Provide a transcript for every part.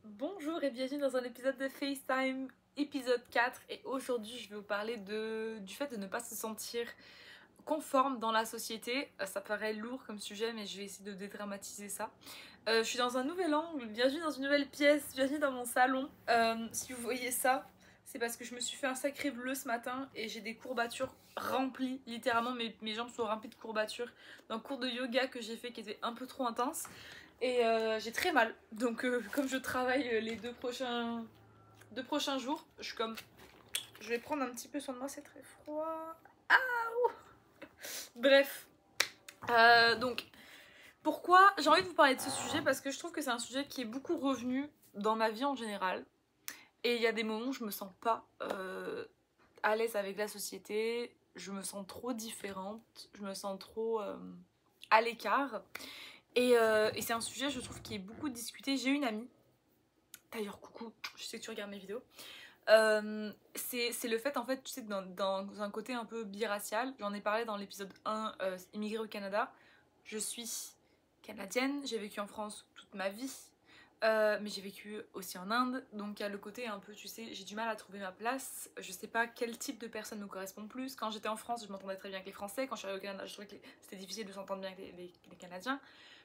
Bonjour et bienvenue dans un épisode de FaceTime, épisode 4. Et aujourd'hui je vais vous parler du fait de ne pas se sentir conforme dans la société. Ça paraît lourd comme sujet mais je vais essayer de dédramatiser ça. Je suis dans un nouvel angle, bienvenue dans une nouvelle pièce, bienvenue dans mon salon. Si vous voyez ça, c'est parce que je me suis fait un sacré bleu ce matin et j'ai des courbatures remplies, littéralement mes jambes sont remplies de courbatures d'un cours de yoga que j'ai fait qui était un peu trop intense. Et j'ai très mal. Donc comme je travaille les deux prochains jours, je suis comme... Je vais prendre un petit peu soin de moi, c'est très froid. Ah ouh. Bref. Donc, pourquoi j'ai envie de vous parler de ce sujet? Parce que je trouve que c'est un sujet qui est beaucoup revenu dans ma vie en général. Et il y a des moments où je me sens pas à l'aise avec la société. Je me sens trop différente. Je me sens trop à l'écart. Et c'est un sujet, je trouve, qui est beaucoup discuté. J'ai une amie, d'ailleurs, coucou, je sais que tu regardes mes vidéos. C'est le fait, en fait, tu sais, dans un côté un peu biracial. J'en ai parlé dans l'épisode 1, immigrée au Canada. Je suis canadienne, j'ai vécu en France toute ma vie. Mais j'ai vécu aussi en Inde, donc il y a le côté un peu, tu sais, j'ai du mal à trouver ma place. Je sais pas quel type de personne me correspond plus. Quand j'étais en France, je m'entendais très bien avec les Français. Quand je suis arrivée au Canada, je trouvais que c'était difficile de s'entendre bien avec les Canadiens.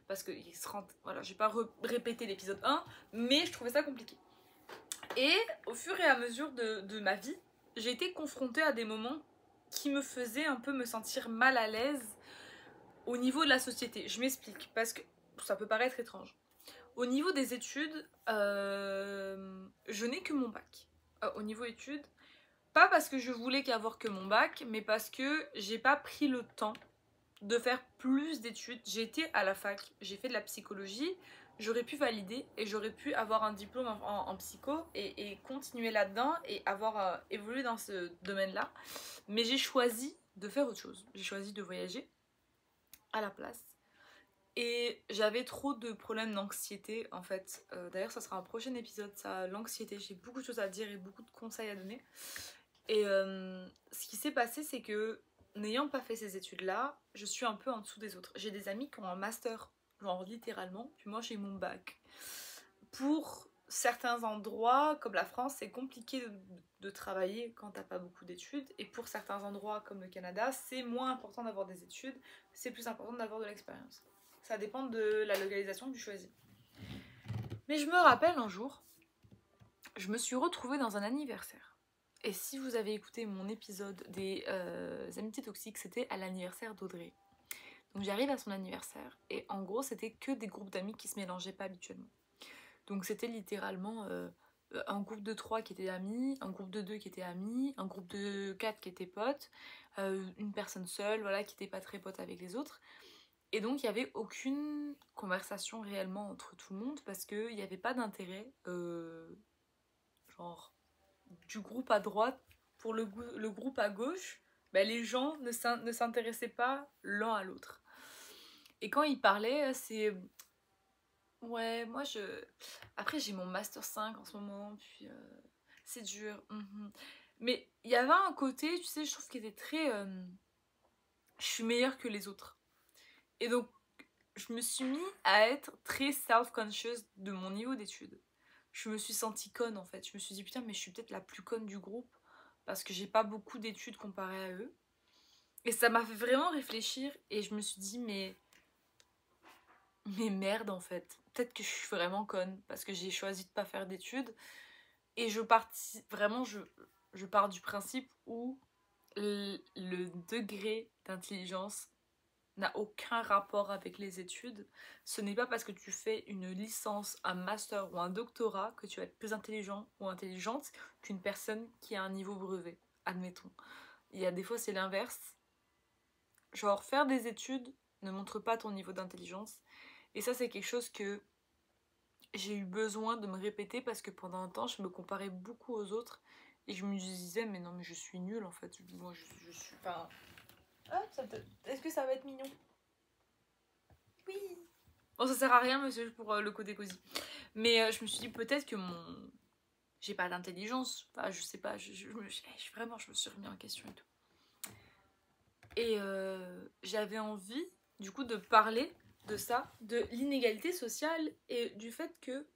Parce qu'ils se rendent. Voilà, je vais pas répéter l'épisode 1, mais je trouvais ça compliqué. Et au fur et à mesure de ma vie, j'ai été confrontée à des moments qui me faisaient un peu me sentir mal à l'aise au niveau de la société. Je m'explique, parce que ça peut paraître étrange. Au niveau des études, je n'ai que mon bac. Au niveau études, pas parce que je voulais qu'avoir que mon bac, mais parce que j'ai pas pris le temps de faire plus d'études. J'ai été à la fac, j'ai fait de la psychologie, j'aurais pu valider et j'aurais pu avoir un diplôme en psycho et continuer là-dedans et avoir évolué dans ce domaine-là. Mais j'ai choisi de faire autre chose. J'ai choisi de voyager à la place. Et j'avais trop de problèmes d'anxiété en fait. D'ailleurs, ça sera un prochain épisode, ça, l'anxiété. J'ai beaucoup de choses à dire et beaucoup de conseils à donner. Et ce qui s'est passé, c'est que n'ayant pas fait ces études-là, je suis un peu en dessous des autres. J'ai des amis qui ont un master, genre littéralement, puis moi j'ai mon bac. Pour certains endroits, comme la France, c'est compliqué de travailler quand t'as pas beaucoup d'études. Et pour certains endroits, comme le Canada, c'est moins important d'avoir des études, c'est plus important d'avoir de l'expérience. Ça dépend de la localisation que tu choisis. Mais je me rappelle un jour, je me suis retrouvée dans un anniversaire. Et si vous avez écouté mon épisode des amitiés toxiques, c'était à l'anniversaire d'Audrey. Donc j'arrive à son anniversaire et en gros c'était que des groupes d'amis qui se mélangeaient pas habituellement. Donc c'était littéralement un groupe de 3 qui étaient amis, un groupe de 2 qui étaient amis, un groupe de 4 qui étaient potes, une personne seule voilà, qui n'était pas très pote avec les autres. Et donc il n'y avait aucune conversation réellement entre tout le monde parce qu'il n'y avait pas d'intérêt genre du groupe à droite pour le groupe à gauche. Ben, les gens ne s'intéressaient pas l'un à l'autre. Et quand ils parlaient, c'est... Ouais, moi je... Après j'ai mon Master 5 en ce moment, puis c'est dur. Mais il y avait un côté, tu sais, je trouve qu'il était très... Je suis meilleure que les autres. Et donc je me suis mis à être très self-conscious de mon niveau d'études. Je me suis sentie conne en fait. Je me suis dit putain mais je suis peut-être la plus conne du groupe parce que j'ai pas beaucoup d'études comparé à eux. Et ça m'a fait vraiment réfléchir et je me suis dit mais merde en fait. Peut-être que je suis vraiment conne parce que j'ai choisi de pas faire d'études et je pars du principe où le degré d'intelligence n'a aucun rapport avec les études. Ce n'est pas parce que tu fais une licence, un master ou un doctorat que tu vas être plus intelligent ou intelligente qu'une personne qui a un niveau brevet, admettons. Il y a des fois c'est l'inverse. Genre faire des études ne montre pas ton niveau d'intelligence. Et ça c'est quelque chose que j'ai eu besoin de me répéter parce que pendant un temps je me comparais beaucoup aux autres et je me disais mais non mais je suis nulle en fait. Moi je suis pas... Ah, est-ce que ça va être mignon? Oui. Bon, ça sert à rien, monsieur, pour le côté cosy. Mais je me suis dit peut-être que mon... J'ai pas d'intelligence. Enfin, je sais pas. Vraiment, je me suis remis en question et tout. Et j'avais envie, du coup, de parler de ça, de l'inégalité sociale et du fait que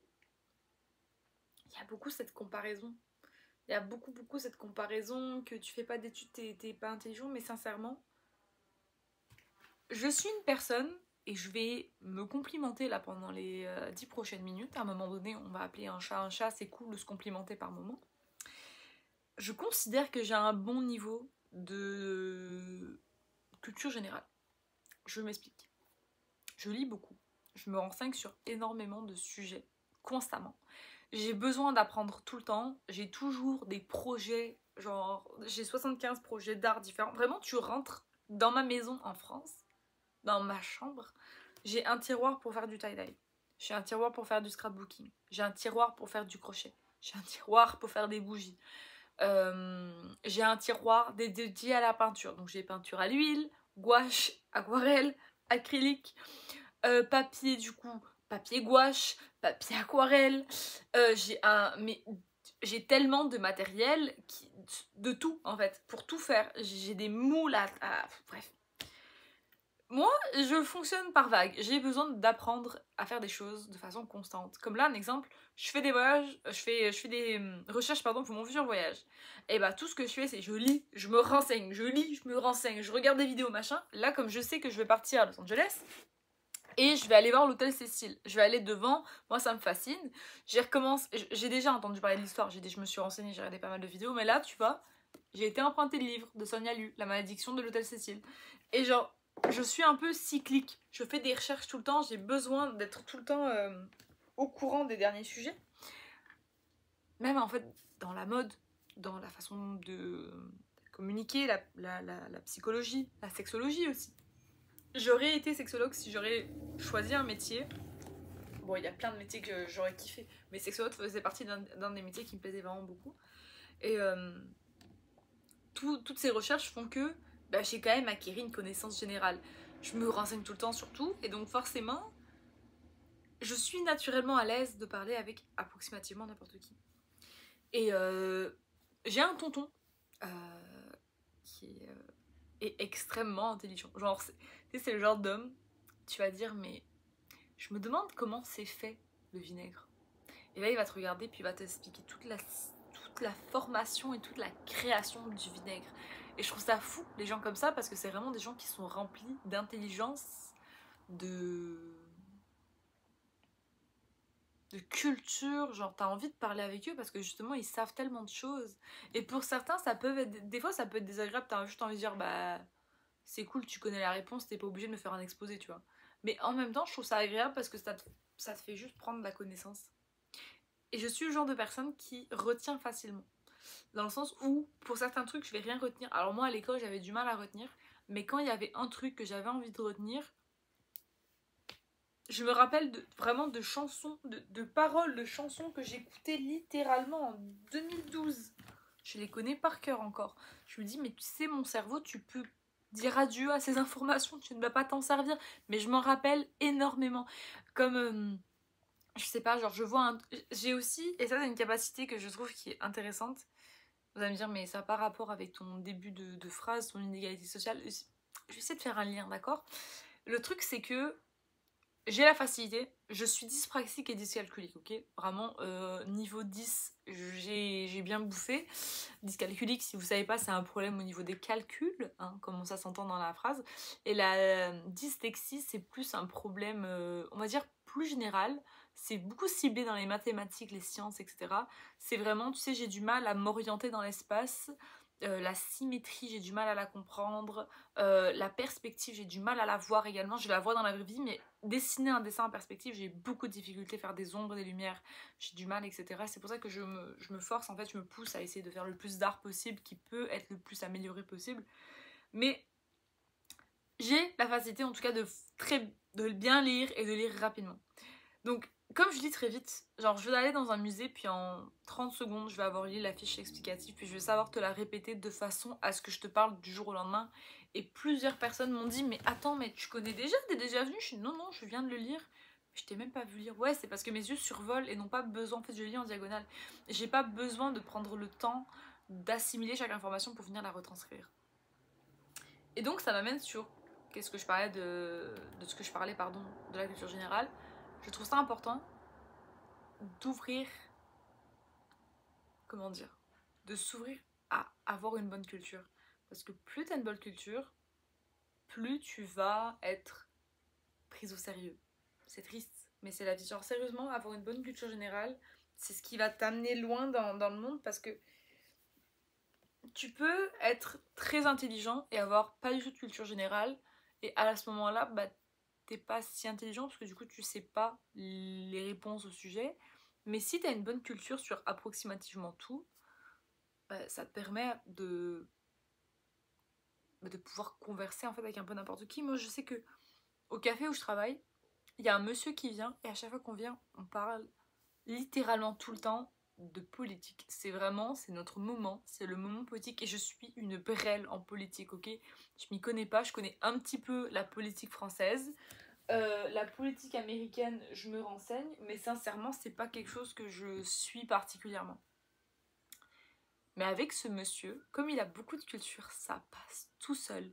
il y a beaucoup cette comparaison. Il y a beaucoup cette comparaison que tu fais pas d'études, t'es pas intelligent, mais sincèrement, je suis une personne, et je vais me complimenter là pendant les 10 prochaines minutes. À un moment donné, on va appeler un chat, c'est cool de se complimenter par moment. Je considère que j'ai un bon niveau de culture générale. Je m'explique. Je lis beaucoup. Je me renseigne sur énormément de sujets, constamment. J'ai besoin d'apprendre tout le temps. J'ai toujours des projets, genre, j'ai 75 projets d'art différents. Vraiment, tu rentres dans ma maison en France, dans ma chambre, j'ai un tiroir pour faire du tie-dye. J'ai un tiroir pour faire du scrapbooking. J'ai un tiroir pour faire du crochet. J'ai un tiroir pour faire des bougies. J'ai un tiroir dédié à la peinture. Donc j'ai peinture à l'huile, gouache, aquarelle, acrylique, papier du coup, papier gouache, papier aquarelle. J'ai tellement de matériel, de tout en fait, pour tout faire. J'ai des moules bref. Moi, je fonctionne par vague. J'ai besoin d'apprendre à faire des choses de façon constante. Comme là, un exemple, je fais des voyages, je fais des recherches pardon, pour mon futur voyage. Et bah tout ce que je fais, c'est je lis, je me renseigne, je lis, je me renseigne, je regarde des vidéos, machin. Là, comme je sais que je vais partir à Los Angeles, et je vais aller voir l'hôtel Cécile. Je vais aller devant, moi ça me fascine. J'ai déjà entendu parler de l'histoire, je me suis renseignée, j'ai regardé pas mal de vidéos, mais là, tu vois, j'ai été emprunter le livre de Sonia Lu, La malédiction de l'hôtel Cécile. Et genre, je suis un peu cyclique. Je fais des recherches tout le temps, j'ai besoin d'être tout le temps au courant des derniers sujets. Même en fait, dans la mode, dans la façon de communiquer, la psychologie, la sexologie aussi. J'aurais été sexologue si j'aurais choisi un métier. Bon, il y a plein de métiers que j'aurais kiffé, mais sexologue faisait partie d'un des métiers qui me plaisait vraiment beaucoup. Et toutes ces recherches font que bah, j'ai quand même acquis une connaissance générale. Je me renseigne tout le temps sur tout, et donc forcément, je suis naturellement à l'aise de parler avec approximativement n'importe qui. Et j'ai un tonton qui est extrêmement intelligent. Genre, c'est le genre d'homme, tu vas dire, mais je me demande comment c'est fait le vinaigre. Et là, il va te regarder, puis il va t'expliquer toute la formation et toute la création du vinaigre. Et je trouve ça fou, les gens comme ça, parce que c'est vraiment des gens qui sont remplis d'intelligence, de culture, genre t'as envie de parler avec eux parce que justement ils savent tellement de choses. Et pour certains, des fois ça peut être désagréable, t'as juste envie de dire bah c'est cool, tu connais la réponse, t'es pas obligé de me faire un exposé, tu vois. Mais en même temps, je trouve ça agréable parce que ça te fait juste prendre de la connaissance. Et je suis le genre de personne qui retient facilement. Dans le sens où, pour certains trucs, je vais rien retenir. Alors moi, à l'école, j'avais du mal à retenir. Mais quand il y avait un truc que j'avais envie de retenir, je me rappelle vraiment de chansons, de paroles de chansons que j'écoutais littéralement en 2012. Je les connais par cœur encore. Je me dis, mais tu sais, mon cerveau, tu peux dire adieu à ces informations, tu ne vas pas t'en servir. Mais je m'en rappelle énormément. Comme, je sais pas, genre je vois j'ai aussi, et ça c'est une capacité que je trouve qui est intéressante. Vous allez me dire, mais ça n'a pas rapport avec ton début de phrase, ton inégalité sociale. Je vais essayer de faire un lien, d'accord? Le truc, c'est que j'ai la facilité, je suis dyspraxique et dyscalculique, ok? Vraiment, niveau 10, j'ai bien bouffé. Dyscalculique, si vous savez pas, c'est un problème au niveau des calculs, hein, comme ça s'entend dans la phrase. Et la dyslexie, c'est plus un problème, on va dire, plus général. C'est beaucoup ciblé dans les mathématiques, les sciences, etc. C'est vraiment, tu sais, j'ai du mal à m'orienter dans l'espace. La symétrie, j'ai du mal à la comprendre. La perspective, j'ai du mal à la voir également. Je la vois dans la vraie vie, mais dessiner un dessin en perspective, j'ai beaucoup de difficultés. Faire des ombres, des lumières, j'ai du mal, etc. C'est pour ça que je me force, en fait, je me pousse à essayer de faire le plus d'art possible, qui peut être le plus amélioré possible. Mais j'ai la facilité, en tout cas, de bien lire et de lire rapidement. Donc, comme je lis très vite, genre je vais aller dans un musée, puis en 30 secondes, je vais avoir lu la fiche explicative, puis je vais savoir te la répéter de façon à ce que je te parle du jour au lendemain. Et plusieurs personnes m'ont dit, mais attends, mais tu connais déjà, t'es déjà venu? Je suis non, je viens de le lire. Je t'ai même pas vu lire. Ouais, c'est parce que mes yeux survolent et n'ont pas besoin, en fait, je lis en diagonale. J'ai pas besoin de prendre le temps d'assimiler chaque information pour venir la retranscrire. Et donc, ça m'amène sur qu'est-ce que je parlais de ce que je parlais, pardon, de la culture générale. Je trouve ça important d'ouvrir comment dire, de s'ouvrir à avoir une bonne culture. Parce que plus t'as une bonne culture, plus tu vas être prise au sérieux. C'est triste, mais c'est la vie. Genre sérieusement, avoir une bonne culture générale, c'est ce qui va t'amener loin dans le monde, parce que tu peux être très intelligent et avoir pas du tout de culture générale, et à ce moment-là, bah, t'es pas si intelligent parce que du coup tu sais pas les réponses au sujet. Mais si t'as une bonne culture sur approximativement tout, bah, ça te permet de pouvoir converser en fait avec un peu n'importe qui. Moi je sais que au café où je travaille, il y a un monsieur qui vient et à chaque fois qu'on vient, on parle littéralement tout le temps de politique. C'est vraiment, c'est notre moment, c'est le moment politique, et je suis une brêle en politique, ok? Je m'y connais pas, je connais un petit peu la politique française. La politique américaine, je me renseigne, mais sincèrement, c'est pas quelque chose que je suis particulièrement. Mais avec ce monsieur, comme il a beaucoup de culture, ça passe tout seul.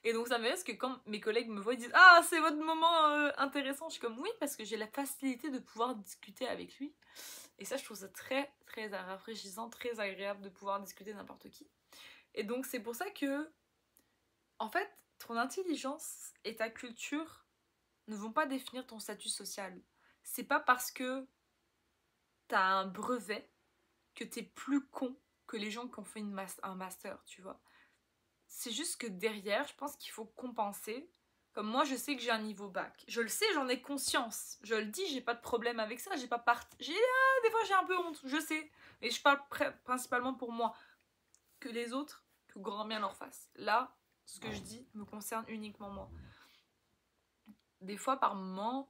Et donc ça me reste que quand mes collègues me voient, ils disent «Ah, c'est votre moment intéressant», je suis comme «Oui», parce que j'ai la facilité de pouvoir discuter avec lui. Et ça, je trouve ça très, très rafraîchissant, très agréable de pouvoir discuter n'importe qui. Et donc c'est pour ça que, en fait, ton intelligence et ta culture ne vont pas définir ton statut social. C'est pas parce que t'as un brevet que t'es plus con que les gens qui ont fait un master, tu vois. C'est juste que derrière, je pense qu'il faut compenser. Comme moi, je sais que j'ai un niveau bac. Je le sais, j'en ai conscience. Je le dis, j'ai pas de problème avec ça. J'ai pas des fois, j'ai un peu honte, je sais. Et je parle principalement pour moi. Que les autres, que grand bien leur fasse. Là, ce que je dis me concerne uniquement moi. Des fois, par moment,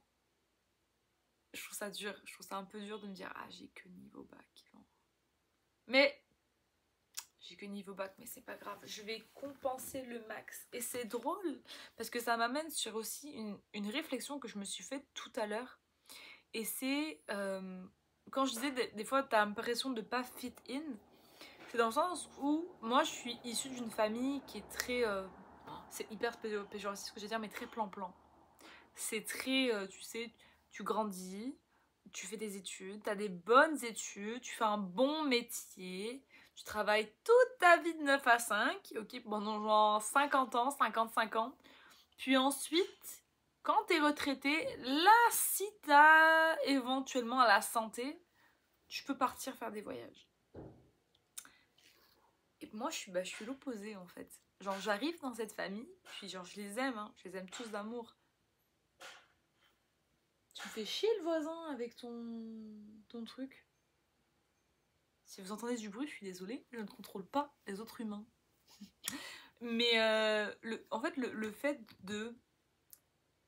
je trouve ça dur. Je trouve ça un peu dur de me dire ah, j'ai que niveau bac. Non. Mais j'ai que niveau bac, mais c'est pas grave. Je vais compenser le max. Et c'est drôle parce que ça m'amène sur aussi une réflexion que je me suis faite tout à l'heure. Et c'est quand je disais des fois t'as l'impression de pas fit in. C'est dans le sens où moi je suis issue d'une famille qui est très c'est hyper péjoratif ce que je vais dire, mais très plan-plan. C'est très tu sais, tu grandis, tu fais des études, t'as des bonnes études, tu fais un bon métier, tu travailles toute ta vie de 9 à 5, ok, pendant genre 50 ans, 55 ans. Puis ensuite, quand t'es retraité, là, si t'as éventuellement la santé, tu peux partir faire des voyages. Et moi, je suis l'opposé en fait. Genre, j'arrive dans cette famille, puis genre, je les aime, hein, je les aime tous d'amour. Tu me fais chier le voisin avec ton truc. Si vous entendez du bruit, je suis désolée, je ne contrôle pas les autres humains. Mais en fait, le fait de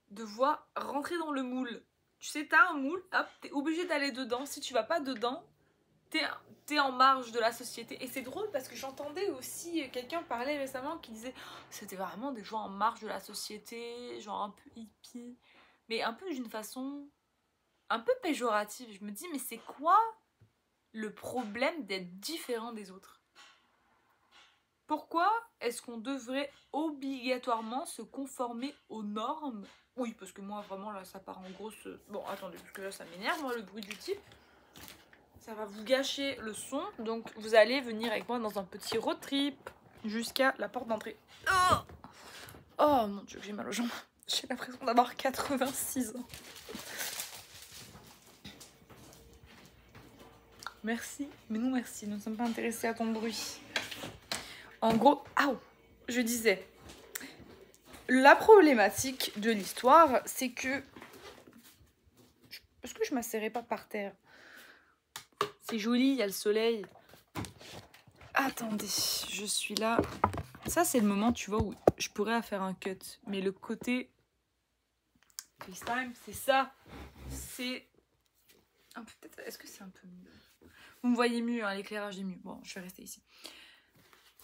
devoir rentrer dans le moule. Tu sais, t'as un moule, hop, t'es obligé d'aller dedans. Si tu vas pas dedans, t'es en marge de la société. Et c'est drôle parce que j'entendais aussi quelqu'un parler récemment qui disait c'était vraiment des gens en marge de la société, genre un peu hippie, mais un peu d'une façon un peu péjorative. Je me dis mais c'est quoi le problème d'être différent des autres? Pourquoi est-ce qu'on devrait obligatoirement se conformer aux normes? Oui, parce que moi, vraiment, là, ça part en grosse... Bon, attendez, parce que là, ça m'énerve, moi, le bruit du type. Ça va vous gâcher le son. Donc, vous allez venir avec moi dans un petit road trip jusqu'à la porte d'entrée. Oh, oh mon Dieu, j'ai mal aux jambes. J'ai l'impression d'avoir 86 ans. Merci, mais non merci, nous ne sommes pas intéressés à ton bruit. En gros, je disais, la problématique de l'histoire, c'est que... Est-ce que je m'asserais pas par terre? C'est joli, il y a le soleil. Attendez, je suis là. Ça, c'est le moment, tu vois, où je pourrais faire un cut. Mais le côté FaceTime, c'est ça. C'est... Peut-être... Est-ce que c'est un peu mieux? Vous me voyez mieux, hein, l'éclairage est mieux. Bon, je vais rester ici.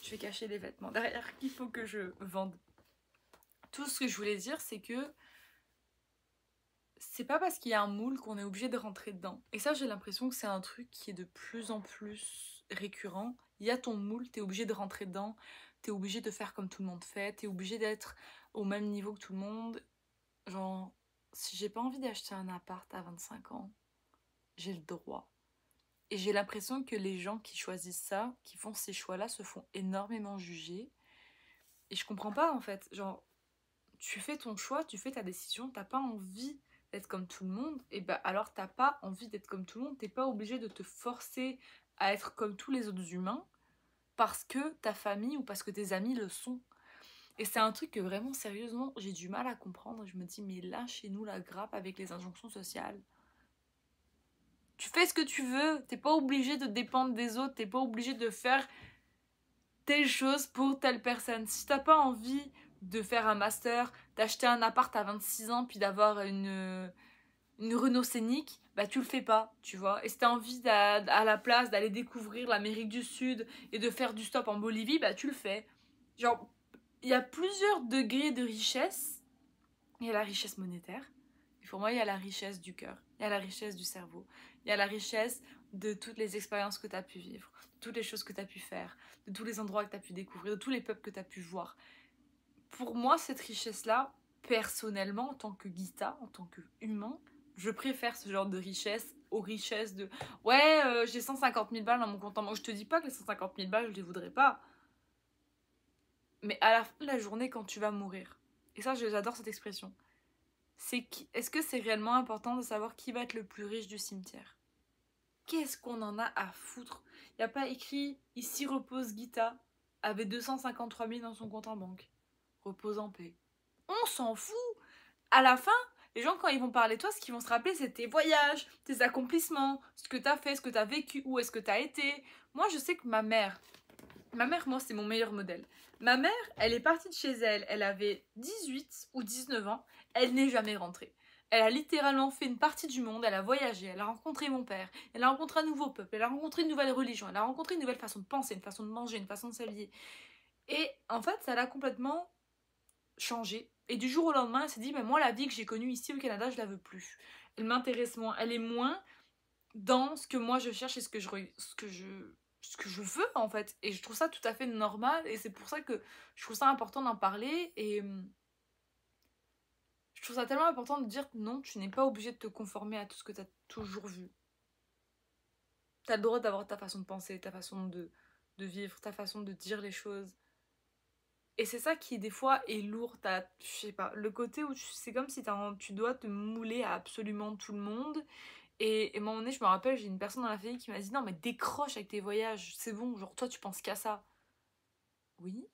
Je vais cacher les vêtements derrière qu'il faut que je vende. Tout ce que je voulais dire, c'est que c'est pas parce qu'il y a un moule qu'on est obligé de rentrer dedans. Et ça, j'ai l'impression que c'est un truc qui est de plus en plus récurrent. Il y a ton moule, t'es obligé de rentrer dedans, t'es obligé de faire comme tout le monde fait, t'es obligé d'être au même niveau que tout le monde. Genre, si j'ai pas envie d'acheter un appart à 25 ans, j'ai le droit. Et j'ai l'impression que les gens qui choisissent ça, qui font ces choix-là, se font énormément juger. Et je comprends pas en fait. Genre, tu fais ton choix, tu fais ta décision, t'as pas envie d'être comme tout le monde, et bah alors t'as pas envie d'être comme tout le monde, t'es pas obligé de te forcer à être comme tous les autres humains parce que ta famille ou parce que tes amis le sont. Et c'est un truc que vraiment, sérieusement, j'ai du mal à comprendre. Je me dis, mais là, chez nous, la grappe avec les injonctions sociales. Tu fais ce que tu veux, t'es pas obligé de dépendre des autres, t'es pas obligé de faire telle chose pour telle personne. Si t'as pas envie de faire un master, d'acheter un appart à 26 ans, puis d'avoir une Renault Scénic, bah tu le fais pas, tu vois. Et si t'as envie à la place d'aller découvrir l'Amérique du Sud et de faire du stop en Bolivie, bah tu le fais. Genre, il y a plusieurs degrés de richesse. Il y a la richesse monétaire. Et pour moi, il y a la richesse du cœur. Il y a la richesse du cerveau. Il y a la richesse de toutes les expériences que tu as pu vivre, de toutes les choses que tu as pu faire, de tous les endroits que tu as pu découvrir, de tous les peuples que tu as pu voir. Pour moi, cette richesse-là, personnellement, en tant que Gita, en tant qu'humain, je préfère ce genre de richesse aux richesses de ouais, j'ai 150 000 balles dans mon compte en banque. Je te dis pas que les 150 000 balles, je les voudrais pas. Mais à la fin de la journée, quand tu vas mourir, et ça, j'adore cette expression, est-ce que c'est réellement important de savoir qui va être le plus riche du cimetière? Qu'est-ce qu'on en a à foutre? Il n'y a pas écrit ici repose Gita avait 253 000 dans son compte en banque. Repose en paix. On s'en fout. À la fin, les gens, quand ils vont parler de toi, ce qu'ils vont se rappeler, c'est tes voyages, tes accomplissements, ce que t'as fait, ce que t'as vécu, où est-ce que t'as été. Moi, je sais que ma mère, moi, c'est mon meilleur modèle. Ma mère, elle est partie de chez elle, elle avait 18 ou 19 ans, elle n'est jamais rentrée. Elle a littéralement fait une partie du monde, elle a voyagé, elle a rencontré mon père, elle a rencontré un nouveau peuple, elle a rencontré une nouvelle religion, elle a rencontré une nouvelle façon de penser, une façon de manger, une façon de s'habiller. Et en fait, ça l'a complètement changé. Et du jour au lendemain, elle s'est dit, mais moi, la vie que j'ai connue ici au Canada, je la veux plus. Elle m'intéresse moins, elle est moins dans ce que moi je cherche et ce que je veux en fait. Et je trouve ça tout à fait normal et c'est pour ça que je trouve ça important d'en parler et je trouve ça tellement important de dire non, tu n'es pas obligé de te conformer à tout ce que tu as toujours vu. Tu as le droit d'avoir ta façon de penser, ta façon de vivre, ta façon de dire les choses. Et c'est ça qui des fois est lourd, je sais pas, le côté où c'est comme si tu dois te mouler à absolument tout le monde. Et à un moment donné, je me rappelle, j'ai une personne dans la famille qui m'a dit non mais décroche avec tes voyages, c'est bon, genre toi tu penses qu'à ça. Oui,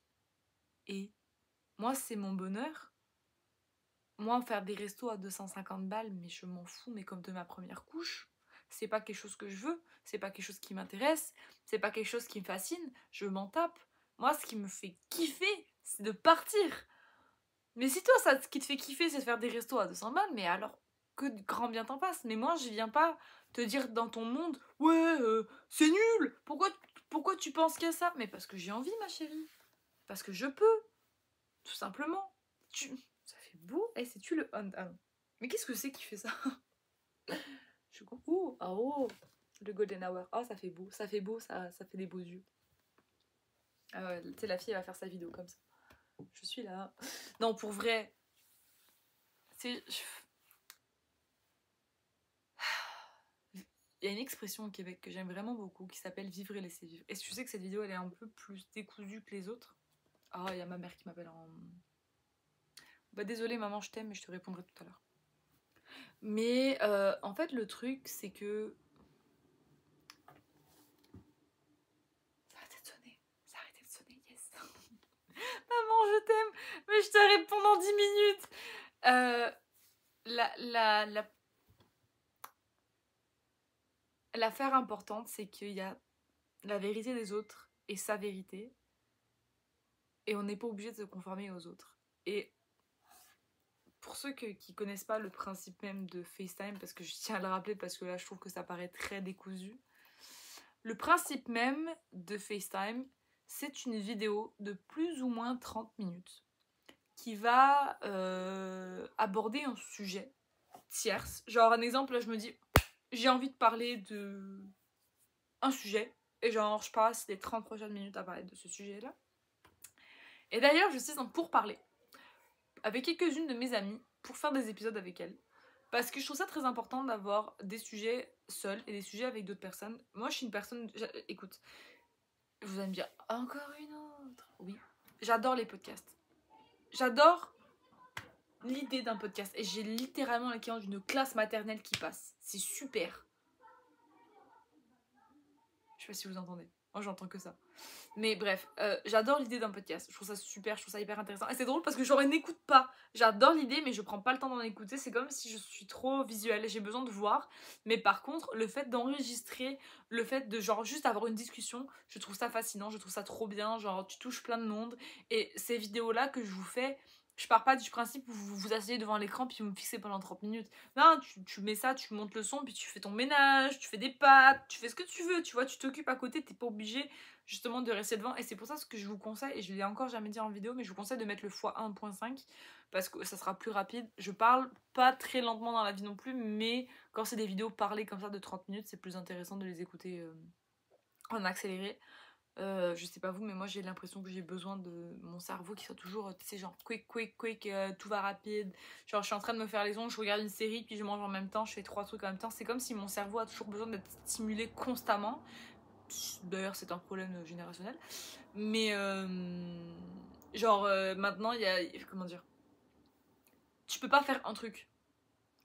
et moi c'est mon bonheur. Moi faire des restos à 250 balles, mais je m'en fous, mais comme de ma première couche. C'est pas quelque chose que je veux, c'est pas quelque chose qui m'intéresse, c'est pas quelque chose qui me fascine, je m'en tape. Moi ce qui me fait kiffer, c'est de partir. Mais si toi ça ce qui te fait kiffer c'est de faire des restos à 200 balles, mais alors que de grand bien t'en passe. Mais moi je viens pas te dire dans ton monde ouais c'est nul, pourquoi tu penses qu'à ça? Mais parce que j'ai envie ma chérie, parce que je peux, tout simplement. Ça fait beau. Eh, c'est-tu le on? Ah non. Mais qu'est-ce que c'est qui fait ça? Je ouh, ah oh, le golden hour. Oh ça fait beau, ça fait des beaux yeux. Ah ouais, tu sais la fille elle va faire sa vidéo comme ça. Je suis là. Non pour vrai. C'est il y a une expression au Québec que j'aime vraiment beaucoup qui s'appelle vivre et laisser vivre. Et je sais que cette vidéo elle est un peu plus décousue que les autres. Ah, il y a ma mère qui m'appelle en. Bah, désolée maman, je t'aime, mais je te répondrai tout à l'heure. Mais en fait, le truc, c'est que. Ça a arrêté de sonner. Ça a arrêté de sonner, yes. Maman, je t'aime, mais je te réponds dans 10 minutes. L'affaire importante, c'est qu'il y a la vérité des autres et sa vérité. Et on n'est pas obligé de se conformer aux autres. Et pour ceux qui connaissent pas le principe même de FaceTime, parce que je tiens à le rappeler parce que là je trouve que ça paraît très décousu. Le principe même de FaceTime, c'est une vidéo de plus ou moins 30 minutes qui va aborder un sujet tierce. Genre un exemple, là je me dis, j'ai envie de parler de un sujet, et genre je passe les 30 prochaines minutes à parler de ce sujet-là. Et d'ailleurs, je suis en pourparlers avec quelques-unes de mes amies pour faire des épisodes avec elles. Parce que je trouve ça très important d'avoir des sujets seuls et des sujets avec d'autres personnes. Moi, je suis une personne... Écoute, vous allez me dire, encore une autre. Oui, j'adore les podcasts. J'adore l'idée d'un podcast. Et j'ai littéralement l'équivalent d'une classe maternelle qui passe. C'est super. Je sais pas si vous entendez. Moi, j'entends que ça. Mais bref, j'adore l'idée d'un podcast. Je trouve ça super, je trouve ça hyper intéressant. Et c'est drôle parce que genre, n'écoute pas. J'adore l'idée, mais je prends pas le temps d'en écouter. C'est comme si je suis trop visuelle et j'ai besoin de voir. Mais par contre, le fait d'enregistrer, le fait de genre juste avoir une discussion, je trouve ça fascinant, je trouve ça trop bien. Genre, tu touches plein de monde. Et ces vidéos-là que je vous fais, je pars pas du principe où vous vous asseyez devant l'écran puis vous me fixez pendant 30 minutes. Non, tu mets ça, tu montes le son, puis tu fais ton ménage, tu fais des pâtes, tu fais ce que tu veux, tu vois, tu t'occupes à côté, t'es pas obligé justement de rester devant. Et c'est pour ça ce que je vous conseille, et je l'ai encore jamais dit en vidéo, mais je vous conseille de mettre le x1.5 parce que ça sera plus rapide. Je parle pas très lentement dans la vie non plus, mais quand c'est des vidéos parlées comme ça de 30 minutes, c'est plus intéressant de les écouter en accéléré. Je sais pas vous, mais moi j'ai l'impression que j'ai besoin de mon cerveau qui soit toujours, tu sais, genre quick, quick, quick, tout va rapide. Genre je suis en train de me faire les ongles, je regarde une série, puis je mange en même temps, je fais 3 trucs en même temps. C'est comme si mon cerveau a toujours besoin d'être stimulé constamment. D'ailleurs, c'est un problème générationnel. Mais genre maintenant, il y a. Comment dire? Tu peux pas faire un truc.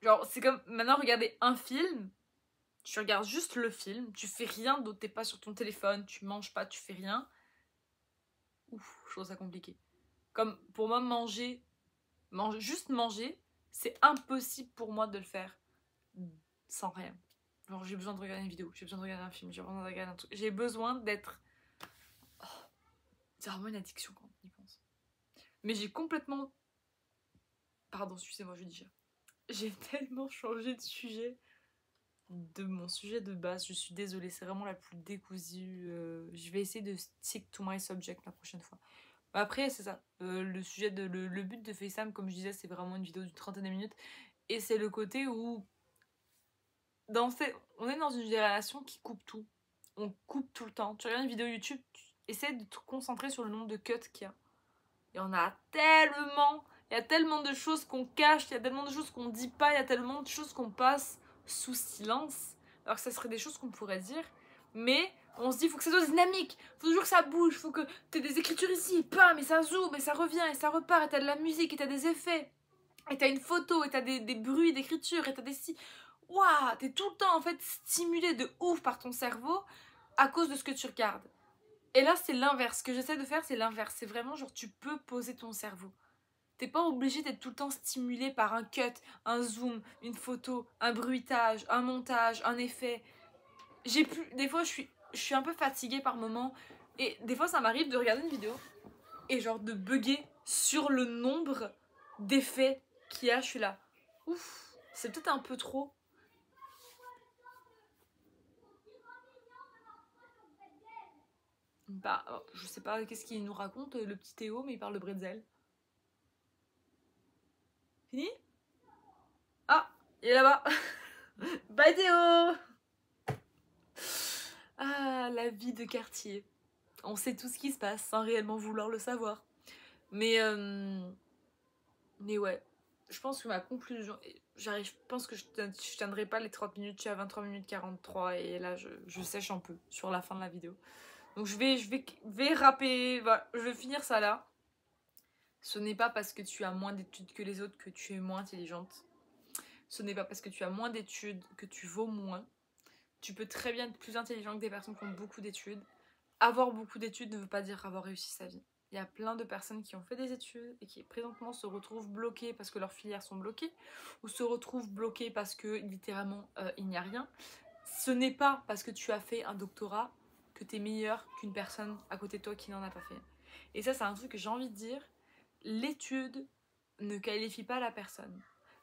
Genre, c'est comme maintenant, regarder un film. Tu regardes juste le film, tu fais rien d'autre, t'es pas sur ton téléphone, tu manges pas, tu fais rien. Ouf, je trouve ça compliqué. Comme pour moi, juste manger, c'est impossible pour moi de le faire sans rien. Genre, j'ai besoin de regarder une vidéo, j'ai besoin de regarder un film, j'ai besoin de regarder un truc. J'ai besoin d'être. Oh, c'est vraiment une addiction quand on y pense. Mais j'ai complètement. Pardon, excusez-moi, je dis ça. J'ai tellement changé de sujet, de mon sujet de base. Je suis désolée, c'est vraiment la plus décousue. Je vais essayer de stick to my subject la prochaine fois. Après, c'est ça. Le sujet le but de FaceTime, comme je disais, c'est vraiment une vidéo d'une trentaine de minutes. Et c'est le côté où on est dans une génération qui coupe tout. On coupe tout le temps. Tu regardes une vidéo YouTube, tu essaies de te concentrer sur le nombre de cuts qu'il y a. Il y en a tellement. Il y a tellement de choses qu'on cache, il y a tellement de choses qu'on dit pas, il y a tellement de choses qu'on passe sous silence. Alors que ça serait des choses qu'on pourrait dire. Mais on se dit, il faut que ça soit dynamique, il faut toujours que ça bouge, il faut que tu aies des écritures ici, bam, et ça zoome, et ça revient, et ça repart, et t'as de la musique, et t'as des effets, et t'as une photo, et t'as des bruits d'écriture, et t'as des si. Waouh, t'es tout le temps en fait stimulé de ouf par ton cerveau à cause de ce que tu regardes. Et là, c'est l'inverse. Ce que j'essaie de faire, c'est l'inverse. C'est vraiment genre, tu peux poser ton cerveau. T'es pas obligé d'être tout le temps stimulé par un cut, un zoom, une photo, un bruitage, un montage, un effet. Des fois, je suis un peu fatiguée par moment. Et des fois, ça m'arrive de regarder une vidéo et genre de bugger sur le nombre d'effets qu'il y a. Je suis là. Ouf, c'est peut-être un peu trop. Bah, je sais pas qu'est-ce qu'il nous raconte, le petit Théo, mais il parle de bretzel. Fini? Ah, il est là-bas. Bye Théo! Ah, la vie de quartier. On sait tout ce qui se passe sans réellement vouloir le savoir. Mais ouais, je pense que ma conclusion, je pense que je tiendrai pas les 30 minutes, je suis à 23 minutes 43 et là je sèche un peu sur la fin de la vidéo. Donc je vais rapper, voilà, je vais finir ça là. Ce n'est pas parce que tu as moins d'études que les autres que tu es moins intelligente. Ce n'est pas parce que tu as moins d'études que tu vaux moins. Tu peux très bien être plus intelligent que des personnes qui ont beaucoup d'études. Avoir beaucoup d'études ne veut pas dire avoir réussi sa vie. Il y a plein de personnes qui ont fait des études et qui présentement se retrouvent bloquées parce que leurs filières sont bloquées ou se retrouvent bloquées parce que littéralement il n'y a rien. Ce n'est pas parce que tu as fait un doctorat que tu es meilleur qu'une personne à côté de toi qui n'en a pas fait. Et ça, c'est un truc que j'ai envie de dire. L'étude ne qualifie pas la personne.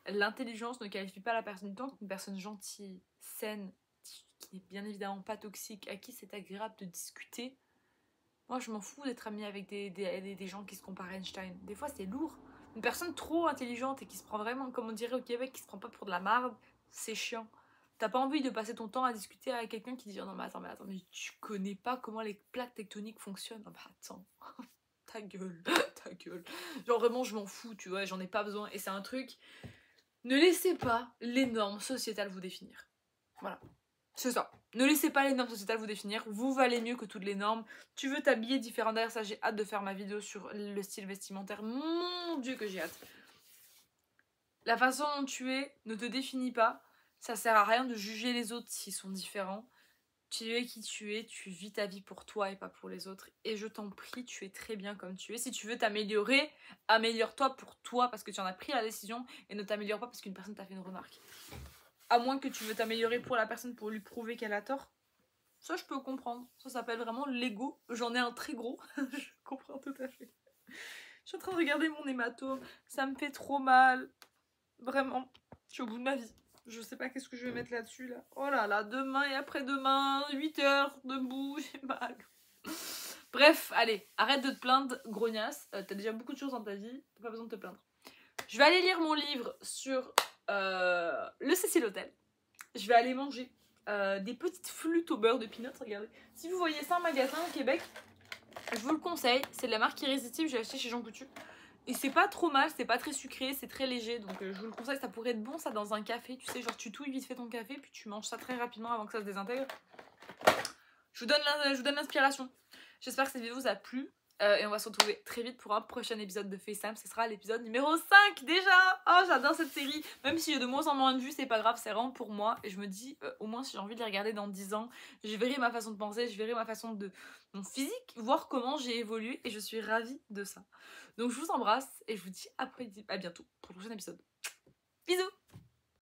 L'intelligence ne qualifie pas la personne. Tant qu'une personne gentille, saine, qui n'est bien évidemment pas toxique, à qui c'est agréable de discuter. Moi, je m'en fous d'être amie avec des gens qui se comparent à Einstein. Des fois, c'est lourd. Une personne trop intelligente et qui se prend vraiment, comme on dirait au Québec, qui se prend pas pour de la marde, c'est chiant. T'as pas envie de passer ton temps à discuter avec quelqu'un qui dit oh non mais attends, mais tu connais pas comment les plaques tectoniques fonctionnent. Oh, bah attends, ta gueule, ta gueule. Genre vraiment je m'en fous, tu vois, j'en ai pas besoin. Et c'est un truc, Ne laissez pas les normes sociétales vous définir. Voilà, c'est ça. Ne laissez pas les normes sociétales vous définir. Vous valez mieux que toutes les normes. Tu veux t'habiller différent. D'ailleurs, ça, j'ai hâte de faire ma vidéo sur le style vestimentaire. Mon Dieu que j'ai hâte. La façon dont tu es ne te définit pas. Ça sert à rien de juger les autres s'ils sont différents. Tu es qui tu es, tu vis ta vie pour toi et pas pour les autres. Et je t'en prie, tu es très bien comme tu es. Si tu veux t'améliorer, améliore-toi pour toi parce que tu en as pris la décision et ne t'améliore pas parce qu'une personne t'a fait une remarque. À moins que tu veux t'améliorer pour la personne pour lui prouver qu'elle a tort. Ça, je peux comprendre. Ça s'appelle vraiment l'ego. J'en ai un très gros. Je comprends tout à fait. Je suis en train de regarder mon hématome. Ça me fait trop mal. Vraiment. Je suis au bout de ma vie. Je sais pas qu'est-ce que je vais mettre là-dessus là. Oh là là, demain et après-demain, 8 heures debout, j'ai mal. Bref, allez, arrête de te plaindre, grognasse. T'as déjà beaucoup de choses dans ta vie, t'as pas besoin de te plaindre. Je vais aller lire mon livre sur le Cecil Hotel. Je vais aller manger des petites flûtes au beurre de peanuts, regardez. Si vous voyez ça en magasin au Québec, je vous le conseille. C'est de la marque Irrésistible, j'ai acheté chez Jean Coutu. Et c'est pas trop mal, c'est pas très sucré, c'est très léger, donc je vous le conseille, ça pourrait être bon ça dans un café, tu sais, genre tu touilles vite fait ton café, puis tu manges ça très rapidement avant que ça se désintègre. Je vous donne l'inspiration. J'espère que cette vidéo vous a plu, et on va se retrouver très vite pour un prochain épisode de FaceTime, ce sera l'épisode numéro 5 déjà. Oh, j'adore cette série, même si j'ai de moins en moins de vues, c'est pas grave, c'est vraiment pour moi, et je me dis, au moins si j'ai envie de les regarder dans 10 ans, je verrai ma façon de penser, je verrai ma façon de... mon physique, voir comment j'ai évolué, et je suis ravie de ça. Donc je vous embrasse et je vous dis à bientôt pour le prochain épisode. Bisous!